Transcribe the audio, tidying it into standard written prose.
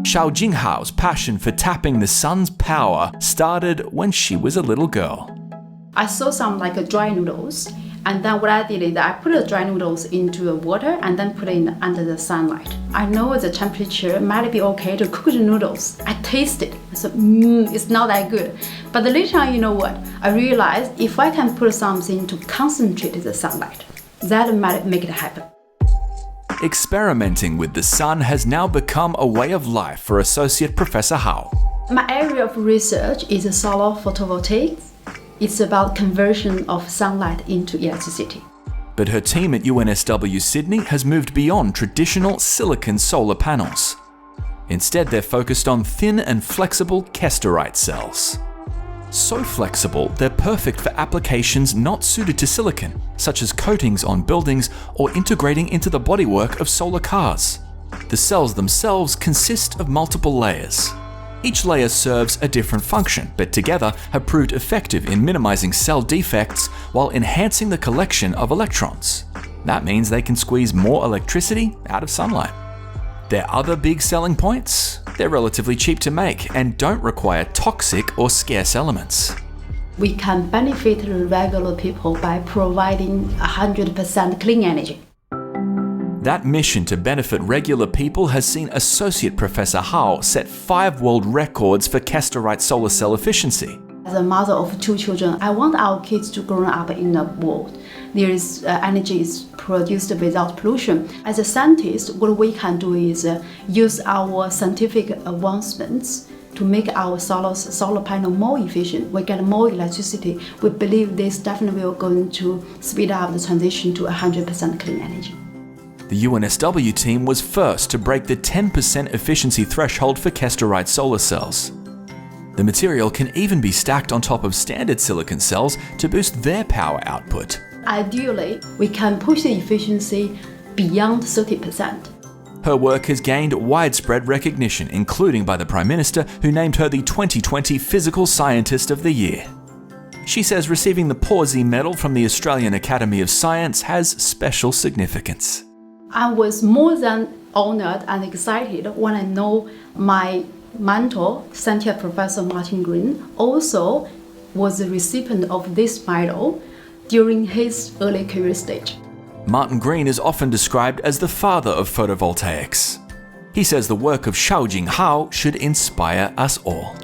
Xiaojing Hao's passion for tapping the sun's power started when she was a little girl. I saw some dry noodles, and then what I did is I put the dry noodles into the water and then put it under the sunlight. I know the temperature might be okay to cook the noodles. I tasted, I said, it's not that good. But later on, you know what? I realized if I can put something to concentrate the sunlight, that might make it happen. Experimenting with the sun has now become a way of life for Associate Professor Hao. My area of research is solar photovoltaics. It's about conversion of sunlight into electricity. But her team at UNSW Sydney has moved beyond traditional silicon solar panels. Instead, they're focused on thin and flexible kesterite cells. So flexible, they're perfect for applications not suited to silicon, such as coatings on buildings or integrating into the bodywork of solar cars. The cells themselves consist of multiple layers. Each layer serves a different function, but together have proved effective in minimizing cell defects while enhancing the collection of electrons. That means they can squeeze more electricity out of sunlight. Their other big selling points? They're relatively cheap to make and don't require toxic or scarce elements. We can benefit the regular people by providing 100% clean energy. That mission to benefit regular people has seen Associate Professor Hao set 5 world records for kesterite solar cell efficiency. As a mother of 2 children, I want our kids to grow up in a world there is energy is produced without pollution. As a scientist, what we can do is use our scientific advancements to make our solar panel more efficient. We get more electricity. We believe this definitely will going to speed up the transition to 100% clean energy. The UNSW team was first to break the 10% efficiency threshold for kesterite solar cells. The material can even be stacked on top of standard silicon cells to boost their power output. Ideally, we can push the efficiency beyond 30%. Her work has gained widespread recognition, including by the Prime Minister, who named her the 2020 Physical Scientist of the Year. She says receiving the Pawsey Medal from the Australian Academy of Science has special significance. I was more than honored and excited when I know my mentor, Associate Professor Martin Green, also was the recipient of this medal during his early career stage. Martin Green is often described as the father of photovoltaics. He says the work of Xiaojing Hao should inspire us all.